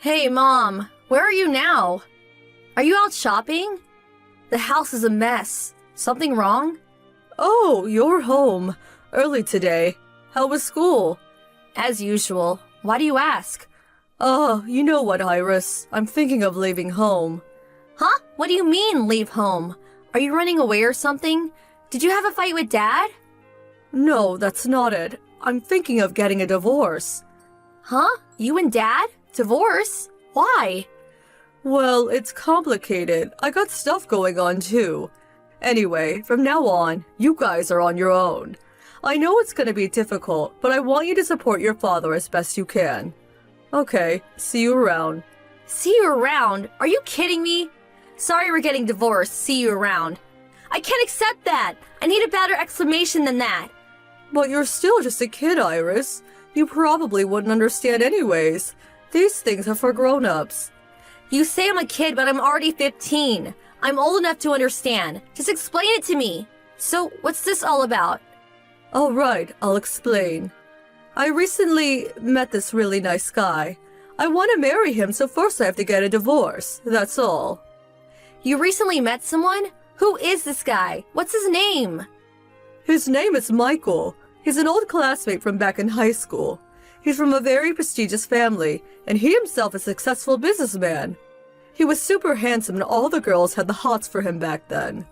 Hey, Mom, where are you now? Are you out shopping? The house is a mess. Something wrong? Oh, you're home. Early today. How was school? As usual. Why do you ask? Oh, you know what, Iris? I'm thinking of leaving home. Huh? What do you mean, leave home? Are you running away or something? Did you have a fight with Dad? No, that's not it. I'm thinking of getting a divorce. Huh? You and Dad? Divorce? Why? Well, it's complicated. I got stuff going on too. Anyway, from now on, you guys are on your own. I know it's gonna be difficult, but I want you to support your father as best you can. Okay, see you around. See you around? Are you kidding me? Sorry we're getting divorced. See you around. I can't accept that. I need a better explanation than that. But you're still just a kid, Iris. You probably wouldn't understand anyways. These things are for grown-ups. You say I'm a kid, but I'm already 15. I'm old enough to understand. Just explain it to me. So, what's this all about? All right, I'll explain. I recently met this really nice guy. I want to marry him, so first I have to get a divorce. That's all. You recently met someone? Who is this guy? What's his name? His name is Michael. He's an old classmate from back in high school. He's from a very prestigious family, and he himself is a successful businessman. He was super handsome and all the girls had the hots for him back then.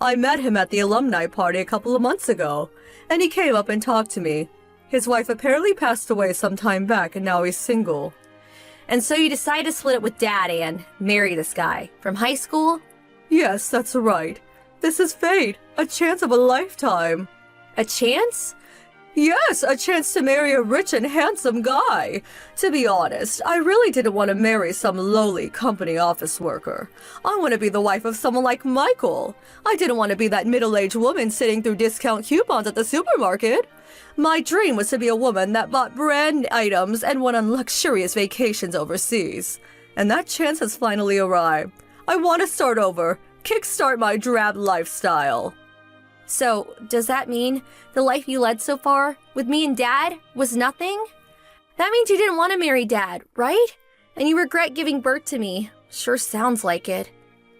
I met him at the alumni party a couple of months ago, and he came up and talked to me. His wife apparently passed away some time back and now he's single. And so you decided to split up with Dad and marry this guy from high school? Yes, that's right. This is fate, a chance of a lifetime. A chance? Yes, a chance to marry a rich and handsome guy. To be honest, I really didn't want to marry some lowly company office worker. I want to be the wife of someone like Michael. I didn't want to be that middle-aged woman sitting through discount coupons at the supermarket. My dream was to be a woman that bought brand items and went on luxurious vacations overseas. And that chance has finally arrived. I want to start over, kickstart my drab lifestyle. So, does that mean the life you led so far, with me and Dad, was nothing? That means you didn't want to marry Dad, right? And you regret giving birth to me. Sure sounds like it.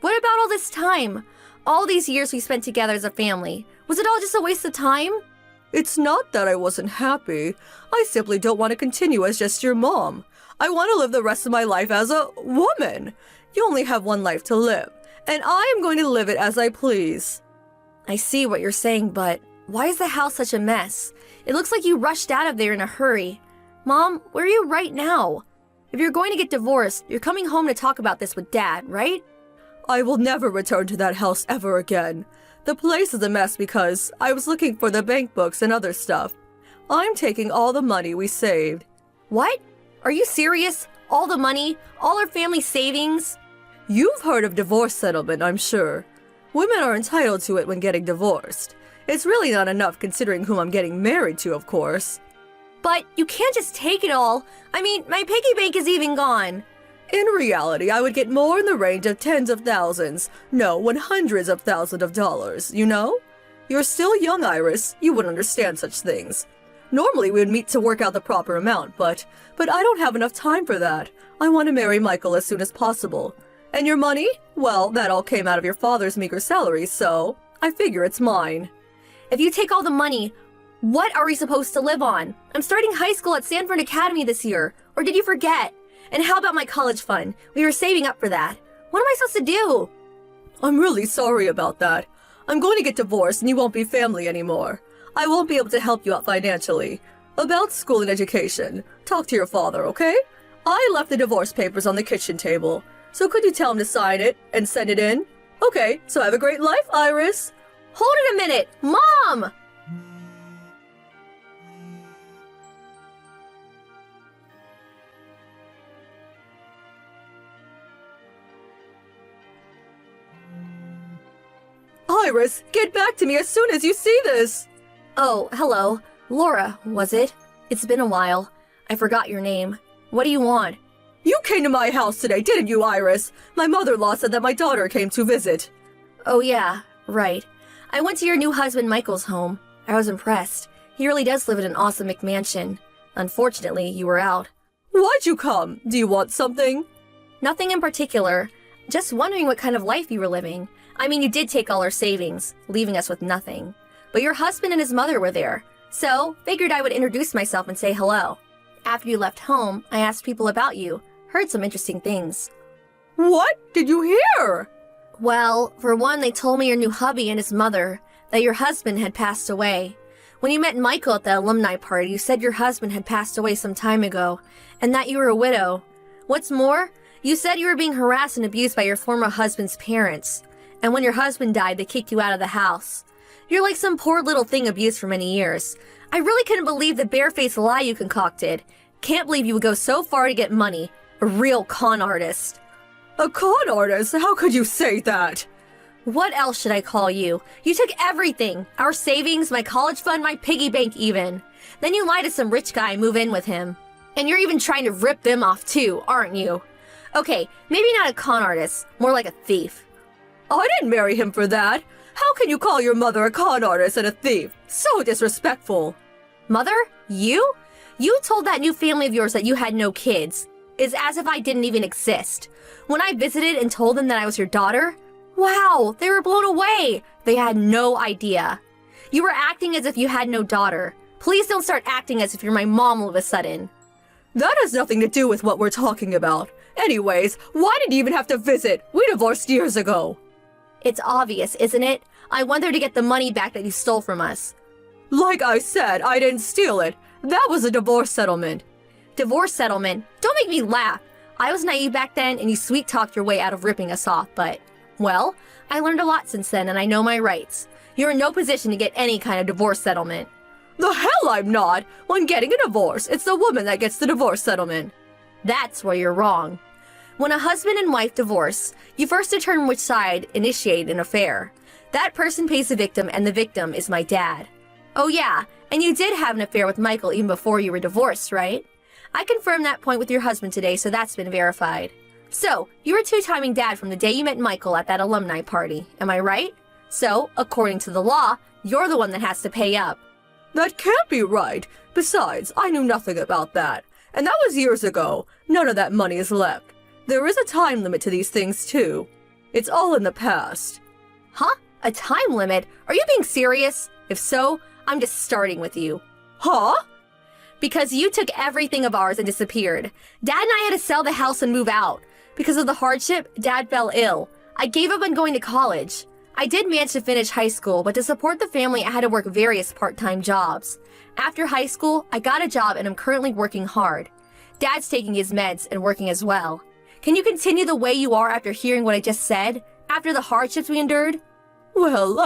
What about all this time? All these years we spent together as a family. Was it all just a waste of time? It's not that I wasn't happy. I simply don't want to continue as just your mom. I want to live the rest of my life as a woman. You only have one life to live, and I am going to live it as I please. I see what you're saying, but why is the house such a mess? It looks like you rushed out of there in a hurry. Mom, where are you right now? If you're going to get divorced, you're coming home to talk about this with Dad, right? I will never return to that house ever again. The place is a mess because I was looking for the bank books and other stuff. I'm taking all the money we saved. What? Are you serious? All the money? All our family savings? You've heard of divorce settlement, I'm sure. Women are entitled to it when getting divorced. It's really not enough considering whom I'm getting married to, of course. But you can't just take it all. I mean, my piggy bank is even gone. In reality, I would get more in the range of tens of thousands. No, hundreds of thousands of dollars, you know? You're still young, Iris. You wouldn't understand such things. Normally, we would meet to work out the proper amount, but I don't have enough time for that. I want to marry Michael as soon as possible. And your money? Well, that all came out of your father's meager salary, so I figure it's mine. If you take all the money, what are we supposed to live on? I'm starting high school at Sanford Academy this year. Or did you forget? And how about my college fund? We were saving up for that. What am I supposed to do? I'm really sorry about that. I'm going to get divorced and you won't be family anymore. I won't be able to help you out financially. About school and education, talk to your father, okay? I left the divorce papers on the kitchen table. So could you tell him to sign it and send it in? Okay, so have a great life, Iris. Hold it a minute! Mom! Iris, get back to me as soon as you see this! Oh, hello. Laura, was it? It's been a while. I forgot your name. What do you want? You came to my house today, didn't you, Iris? My mother-in-law said that my daughter came to visit. Oh yeah, right. I went to your new husband Michael's home. I was impressed. He really does live in an awesome McMansion. Unfortunately, you were out. Why'd you come? Do you want something? Nothing in particular. Just wondering what kind of life you were living. I mean, you did take all our savings, leaving us with nothing. But your husband and his mother were there, so figured I would introduce myself and say hello. After you left home, I asked people about you, heard some interesting things. What did you hear? Well, for one, they told me your new hubby and his mother, that your husband had passed away. When you met Michael at the alumni party, you said your husband had passed away some time ago, and that you were a widow. What's more, you said you were being harassed and abused by your former husband's parents, and when your husband died, they kicked you out of the house. You're like some poor little thing abused for many years. I really couldn't believe the barefaced lie you concocted. Can't believe you would go so far to get money. A real con artist. A con artist? How could you say that? What else should I call you? You took everything. Our savings, my college fund, my piggy bank even. Then you lie to some rich guy and move in with him. And you're even trying to rip them off too, aren't you? Okay, maybe not a con artist, more like a thief. I didn't marry him for that. How can you call your mother a con artist and a thief? So disrespectful. Mother? You? You told that new family of yours that you had no kids. It's as if I didn't even exist. When I visited and told them that I was your daughter, wow, they were blown away. They had no idea. You were acting as if you had no daughter. Please don't start acting as if you're my mom all of a sudden. That has nothing to do with what we're talking about. Anyways, why did you even have to visit? We divorced years ago. It's obvious, isn't it? I want her to get the money back that you stole from us. Like I said, I didn't steal it. That was a divorce settlement. Divorce settlement? Don't make me laugh. I was naive back then and you sweet-talked your way out of ripping us off, but, well, I learned a lot since then and I know my rights. You're in no position to get any kind of divorce settlement. The hell I'm not! When getting a divorce, it's the woman that gets the divorce settlement. That's where you're wrong. When a husband and wife divorce, you first determine which side initiated an affair. That person pays the victim and the victim is my dad. Oh yeah, and you did have an affair with Michael even before you were divorced, right? I confirmed that point with your husband today, so that's been verified. So, you were two-timing dad from the day you met Michael at that alumni party, am I right? So, according to the law, you're the one that has to pay up. That can't be right. Besides, I knew nothing about that. And that was years ago. None of that money is left. There is a time limit to these things, too. It's all in the past. Huh? A time limit? Are you being serious? If so, I'm just starting with you. Huh? Because you took everything of ours and disappeared. Dad and I had to sell the house and move out. Because of the hardship, Dad fell ill. I gave up on going to college. I did manage to finish high school, but to support the family, I had to work various part-time jobs. After high school, I got a job and I'm currently working hard. Dad's taking his meds and working as well. Can you continue the way you are after hearing what I just said? After the hardships we endured? Well,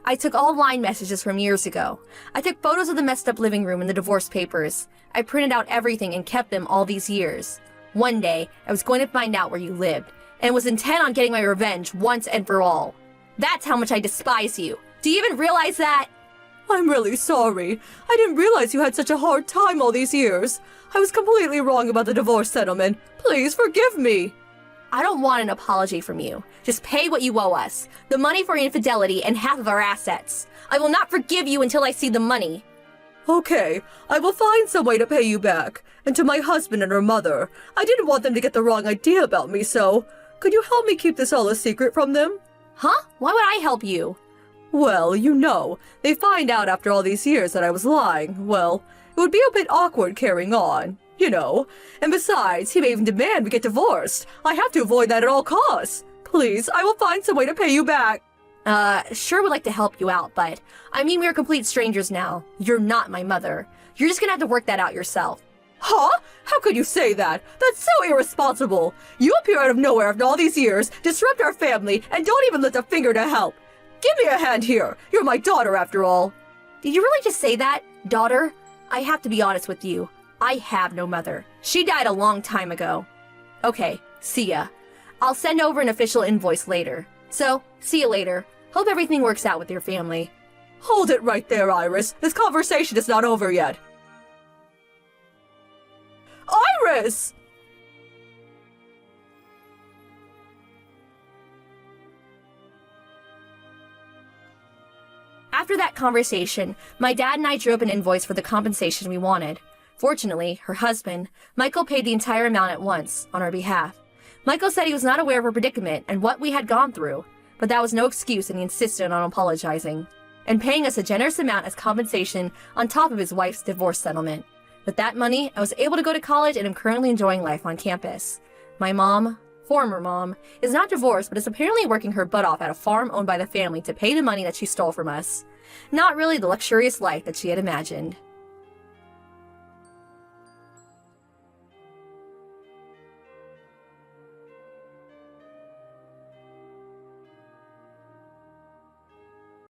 I took all line messages from years ago. I took photos of the messed up living room and the divorce papers. I printed out everything and kept them all these years. One day, I was going to find out where you lived, and was intent on getting my revenge once and for all. That's how much I despise you. Do you even realize that? I'm really sorry. I didn't realize you had such a hard time all these years. I was completely wrong about the divorce settlement. Please forgive me. I don't want an apology from you. Just pay what you owe us. The money for infidelity and half of our assets. I will not forgive you until I see the money. Okay, I will find some way to pay you back. And to my husband and her mother. I didn't want them to get the wrong idea about me, so could you help me keep this all a secret from them? Huh? Why would I help you? Well, you know, they find out after all these years that I was lying. Well, it would be a bit awkward carrying on, you know. And besides, he may even demand we get divorced. I have to avoid that at all costs. Please, I will find some way to pay you back. Sure would like to help you out, but I mean we're complete strangers now. You're not my mother. You're just gonna have to work that out yourself. Huh? How could you say that? That's so irresponsible. You appear out of nowhere after all these years, disrupt our family, and don't even lift a finger to help. Give me a hand here. You're my daughter after all. Did you really just say that, daughter? I have to be honest with you. I have no mother. She died a long time ago. Okay, see ya. I'll send over an official invoice later. So, see you later. Hope everything works out with your family. Hold it right there, Iris. This conversation is not over yet. Iris! After that conversation, my dad and I drew up an invoice for the compensation we wanted. Fortunately, her husband, Michael, paid the entire amount at once on our behalf. Michael said he was not aware of her predicament and what we had gone through, but that was no excuse, and he insisted on apologizing and paying us a generous amount as compensation on top of his wife's divorce settlement. With that money, I was able to go to college and am currently enjoying life on campus. My mom, former mom, is not divorced but is apparently working her butt off at a farm owned by the family to pay the money that she stole from us. Not really the luxurious life that she had imagined.